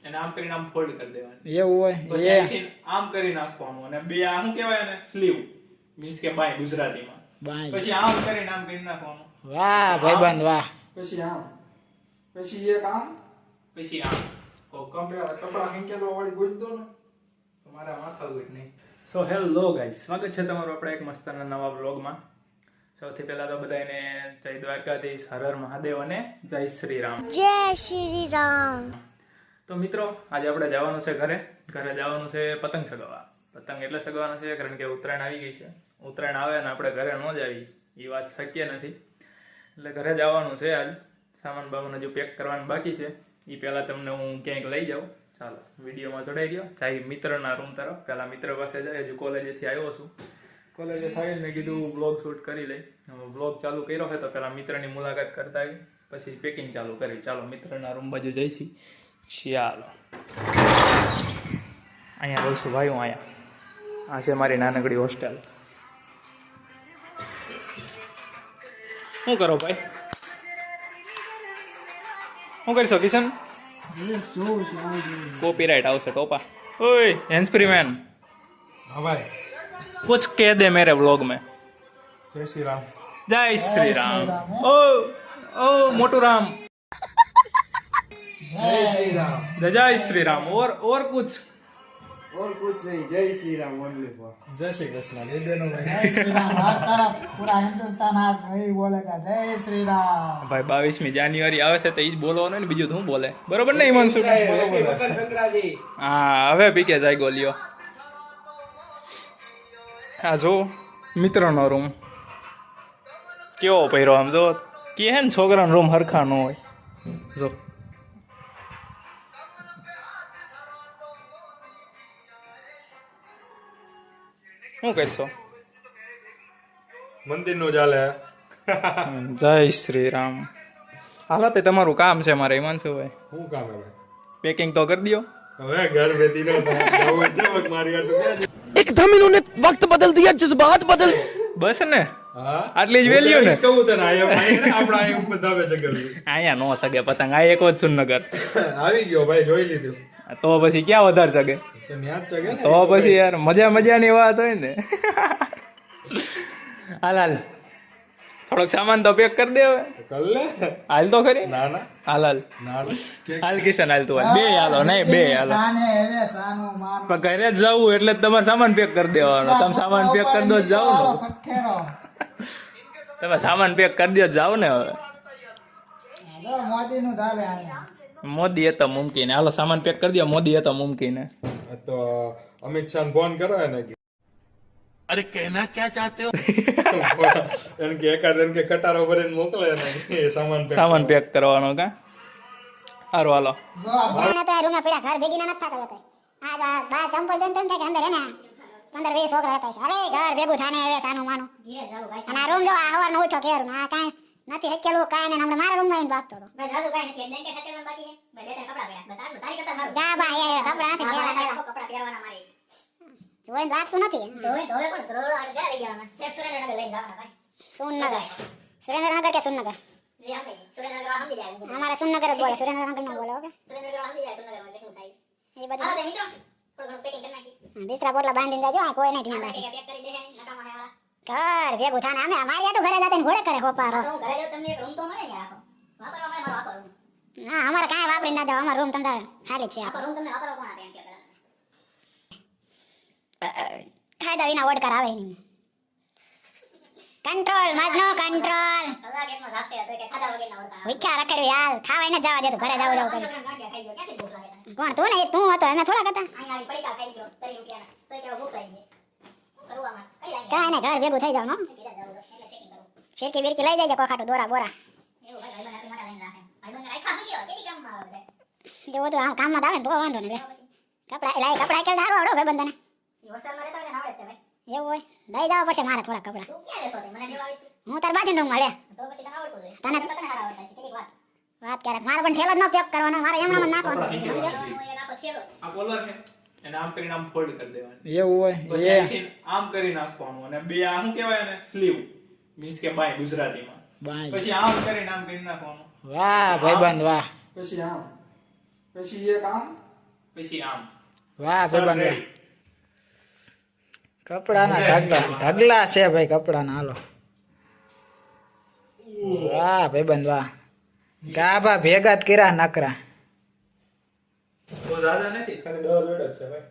એને આમ કરીને આમ ફોલ્ડ કરી દેવાની. એવું હોય પછી અહીંથી આમ કરી નાખવાનું અને બે આ શું કહેવાય ને સ્લીવ મીન્સ કે બાય ગુજરાતીમાં. બાય. પછી આમ કરીને આમ કરી નાખવાનું. વાહ ભાઈબંધ વાહ. પછી આમ પછી એક આમ પછી આમ કપડા હેંકેલો વાળી ગોઈ દો ને તમારા માથા ઉઠ નહીં. સો હેલો ગાઈસ, સ્વાગત છે તમારું આપણે એક મસ્તના નવા વ્લોગમાં. સૌથી પહેલા તો બધાને જય દ્વારકાધીશ, હર હર મહાદેવ અને જય શ્રી રામ. જય શ્રી રામ. તો મિત્રો આજે આપણે જવાનું છે ઘરે જવાનું છે પતંગ ચગાવવા. પતંગ એટલે ચગાવવાનું છે કારણ કે ઉત્તરાયણ આવી ગઈ છે. ઉત્તરાયણ આવે ને આપણે ઘરે ન જાવી એ વાત શક્ય નથી, એટલે ઘરે જવાનું છે. આજ સામાન બામાન હજુ પેક કરવાનું બાકી છે. એ પહેલા તમને હું ક્યાંક લઈ જાઉં. ચાલો વિડીયોમાં જોડાઈ ગયો. જાય મિત્રના રૂમ તરફ. પહેલા મિત્ર પાસે જાય. હજુ કોલેજેથી આવ્યો છું. કોલેજે થઈને મેં કીધું બ્લોગ શૂટ કરી લઈ. બ્લોગ ચાલુ કર્યો છે તો પહેલા મિત્રની મુલાકાત કરતા આવી, પછી પેકિંગ ચાલુ કરી. ચાલો મિત્રના રૂમ બાજુ જઈશી. ચાલો અહીંયા રહું છું ભાઈ હું અહીંયા. આ છે મારી નાનકડી હોસ્ટેલ. શું કરો ભાઈ? શું કરશો કિશન? કોપીરાइट આવશે ટોપા. ओए हैंड्स फ्री मैन, हाँ भाई कुछ कह दे मेरे व्लॉग में. जय श्री राम. जय श्री राम. ओ ओ मोटू राम. जय श्री राम. जय श्री राम. और कुछ कुछ नहीं. जय श्री राम ओनली फॉर. जय श्री कृष्ण. दे देना भाई. जय श्री राम. हर तरफ पूरा हिंदुस्तान आज वही बोलेगा जय श्री राम. ભાઈ 22મી જાન્યુઆરી આવે છે તો ઈ જ બોલવાનું ને, બીજું શું બોલે? બરોબર ને હિમાંશુ? मकर संक्रांति. હા હવે પીકે જાય ગોલિયો. આ જો મિત્રનો રૂમ કેવો પહેરો આમ જો કે હે ને છોકરાનો રૂમ હરખા ન હોય. જો શું કરશો? મંદિર નું ચાલે. જય શ્રી રામ. હાલો તે તમારું કામ છે મારે હિમાંશુભાઈ. શું કામ હે ભાઈ? પેકિંગ તો કરી દો. હવે ઘર બેઠી નો થાય. જવું મારી આટલું. एकदम इन्होंने वक्त बदल दिया, जज्बात बदल. બસ ને હા આટલી જ વેલ્યુ ને. કહું તને આપણા અહીં બધા બે જગ્યા અહીંયા નો સગે પતંગ. આ એક જ સુનગર આવી ગયો ભાઈ, જોઈ લીધું. તો પછી ક્યાં વધારે સગે? તો ન્યા જ જગે ને. તો પછી યાર મજાની વાત હોય ને. હાલ થોડોક સામાન તો પેક કરી દે હવે. કર લે. હાલ તો ખરી. ના ના હાલ ના હાલ કિશન હાલ તું હાલ. બે હાલો નહીં બે હાલો. સાને હવે સાનું માનું પણ ઘરે જ જવું એટલે તમારે સામાન પેક કરી દેવાનો. તમે સામાન પેક કરી દો જાવ ને. ખખેરો તમે સામાન પેક કરી દો જાવ ને હવે. જો મોદી નું ધાલે આયા. મોદી એ તો મુમકિન. હાલો સામાન પેક કરી દો. મોદી એ તો મુમકિન. તો અમિત શાહ ફોન કરો એને કે अरे कहना क्या चाहते हो? એને કે એકાદ એને કે કટારો ભરીને મોકલે ને એ સામાન પેક કરવાનો કા. સારું હાલો. જો આ મને તો આ રૂમમાં પીડા ઘર ભેગી ના નથી થતા જતા. આ બાર ચંપલ જોઈને તેમ થાય કે અંદર હે ને 15-20 છોકરા હતા. હવે ઘર ભેગું થાને હવે સાનું માનું. અને આ રૂમ જો આ હવારનો ઉઠો કેરું આ કાંઈ નથી હકેલું કાંઈ ને હમણાં મારા રૂમમાં આવીને ભાગતો હતો. બસ હજુ કાંઈ નથી. બ્લેન્કેટ હકેલવાનું બાકી છે. બે ત્રણ કપડાં પડ્યા. બસ આટલું. તારી કરતા સારું. જા બા એ કપડા નથી પહેરવાના. કપડાં પહેરવાના મારે. જોઈને લાગતું નથી. ધોવે પણ ધોળો આ ઘરે લઈ જવાના. શેખ સુરેન્દ્રનગર લઈ જવાના ભાઈ. સુરનગર. સુરેન્દ્રનગર કે સુરનગર? જી આમ કહીએ. સુરેન્દ્રનગર વાળા સમજી જાય. અમારા સુરનગર જ બોલે, સુરેન્દ્રનગર ન બોલે. ઓકે સુરેન્દ્રનગર વાળા સમજી જાય. સુરેન્દ્રનગર કેટલું થાય. એ બધું હાલો તે મિત્રો થોડું ઘણું પેકિંગ કરી નાખી. બિસ્તરા પોટલા બાંધીને જાજો. આ કોઈ નહીં ધ્યાન આપણે રાખે. કે પેક કરી દે નહીં નકામા હે વાળા. ઘર ભેગું થાને અમે અમારી આટું ઘરે જાતે ઘોડે કરે ખોપારો. તો હું ઘરે જાઉં તમને એક રૂમ તો મળે ને આખો. વાપરવા મળે મારો આખો રૂમ. ના અમારે કાંઈ વાપરી ના જાવ. અમારો રૂમ તમારે ખાલી જ છે. આખો રૂમ તમને વાપરવા કોણ આપે એમ કે પેલા. ખાધા વિના ઓડકાર આવે નહીં. કંટ્રોલ મજનો કંટ્રોલ. કલાક એકનો જાગતે હતો કે ખાધા વગરના ઓળખા. વિખ્યા રખડવી હાલ ખાવાય ન જવા દે તો ઘરે જાવ જાવ કરે. 500 ગ્રામ ગાંઠિયા ખાઈ ગયો. ક્યાંથી ભૂખ લાગે તને? કોણ તું ને તું હતો અમે થોડા હતા. અહીંયા આવી પડીકા ખાઈ ગયો 30 રૂપિયાના. તોય કેવો ભૂખ લાગી ગઈ. શું કરવું આમાં? કઈ લાગી? કાંઈ ને ઘર ભેગું થઈ જાવ નો. કીધા જાવ તો એટલે પેકિંગ કરું. ફિરકી બિરકી લઈ જાય કોખાટું દોરા બોરા. એવું ભાઈ ભાઈબંધ માટે લઈને રાખે. ભાઈબંધ રાખ્યા શું કેવો? કેટલી કામમાં આવે બધા? જેવું તો આમ કામમાં આવે ને તો વાંધો નહીં લે. કપડા લાય કપડા કે ધારો આવડો ભાઈ બંધાને. ઈ હોસ્ટેલમાં રહેતા હોય ને આવડે જ તે ભાઈ. એવું હોય લઈ જવા પડશે મારે થોડા કપડા. તું ક્યાં રહેશો તે? મને દેવા આવીશ તું? હું તાર બાજુ રૂમમાં લે. તો પછી તને આવડતું જોઈએ. તને તને હારા આવડતા છે. કેટલીક વાત. વાત ક્યારેક મારે પણ ઠેલો જ ન પેક કરવાનો. મારે એમણામાં નાખવાનો. હું એક આખો થેલો. આ કોલર છે એને આમ કરીને આમ ફોલ્ડ કરી દેવાની. એવું હોય પછી અહીંથી આમ કરી નાખવાનું અને બે આ શું કહેવાય ને સ્લીવ મીન્સ કે બાય ગુજરાતીમાં. બાય. પછી આમ કરીને આમ કરી નાખવાનું. વાહ ભાઈબંધ વાહ. પછી આમ પછી એક આમ પછી આમ વાહ ભાઈબંધ વાહ. કપડાના ઢગલા છે ભાઈ કપડાના હાલો. વાહ ભાઈબંધ વાહ. ગાભા ભેગા જ કર્યા નકરા. બહુ ઝાઝા નથી, ખાલી 10 જોડે જ છે ભાઈ.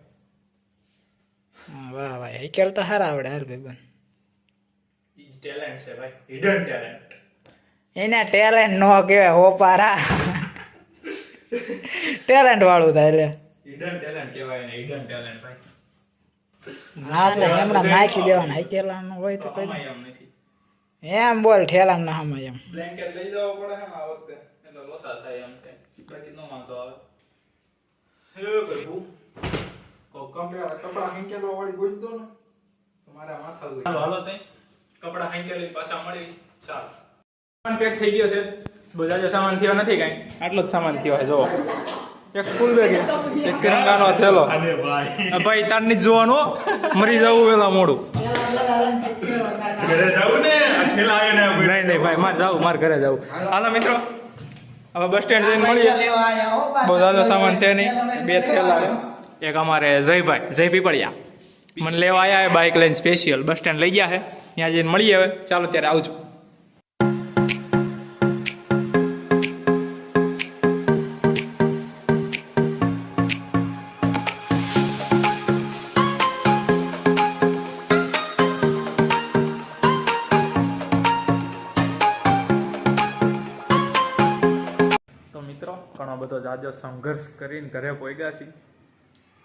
હા, વાહ વાહ હેકેલ તો હારા આવડે હાર ભાઈબંધ. ઈ ટેલેન્ટ છે ભાઈ, હિડન ટેલેન્ટ. એને ટેલેન્ટ નો કહેવાય હોપારા. ટેલેન્ટ વાળું થાય એટલે હિડન ટેલેન્ટ કહેવાય ને, હિડન ટેલેન્ટ ભાઈ. ના એટલે એમના નાખી દેવાના હેકેલાનું હોય તો કઈ આમાંય એમ નથી. એમ બોલ ઠેલામ ના હમ એમ. બ્લેન્કેટ લઈ જવો પડે છે ને આ વખતે, એટલે લોસા થાય એમ છે. બાકી નો વાંધો આવે. હે પ્રભુ, કપડા હેંકેલો વાળી ગોઈ દો ને, તમારા માથા ગોઈ. હાલો તઈ કપડા હેંકેલી પાછા મળી. ચાલો સામાન પેક થઈ ગયો છે. બહુ જાજો સામાન થયો નથી કાંઈ, આટલો જ સામાન થયો છે. જો એક સ્કૂલ બેગ, એક તિરંગાનો થેલો. ભાઈ તાર ની જોવાનું, મરી જવું વેલા મોડું. નહીં ભાઈ મારે જવું, મારે ઘરે જવું. હાલો મિત્રો, હવે બસ સ્ટેન્ડ જઈને મળીએ. બહુ જાજો સામાન છે નહીં, 2 થેલા છે. એક અમારે જય પીપળિયા મને લેવા આવ્યા બાઇક લઈને સ્પેશિયલ બસ સ્ટેન્ડ લઈ ગયા છે. ત્યાં જઈને મળીએ હવે. ચાલો ત્યારે આવજો. તો મિત્રો ઘણો બધો જાજો સંઘર્ષ કરીને ઘરે પહોંચ્યા છીએ.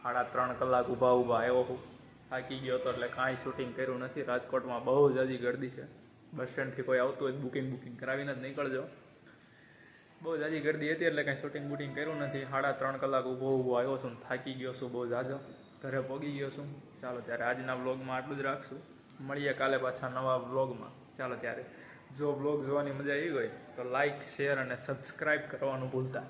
3.5 કલાક ઊભા આવ્યો હું. થાકી ગયો હતો એટલે કાંઈ શૂટિંગ કર્યું નથી. રાજકોટમાં બહુ જાજી ગર્દી છે. બસ સ્ટેન્ડથી કોઈ આવતું હોય બુકિંગ કરાવીને જ નીકળજો. બહુ જાજી ગર્દી હતી એટલે કાંઈ શૂટિંગ કર્યું નથી. 3.5 કલાક ઊભો આવ્યો છું, થાકી ગયો છું બહુ જાજો. ઘરે પહોંચી ગયો છું. ચાલો ત્યારે આજના વ્લોગમાં આટલું જ રાખશું. મળીએ કાલે પાછા નવા વ્લોગમાં. ચાલો ત્યારે જો વ્લોગ જોવાની મજા આવી હોય તો લાઇક, શેર અને સબસ્ક્રાઈબ કરવાનું ભૂલતા.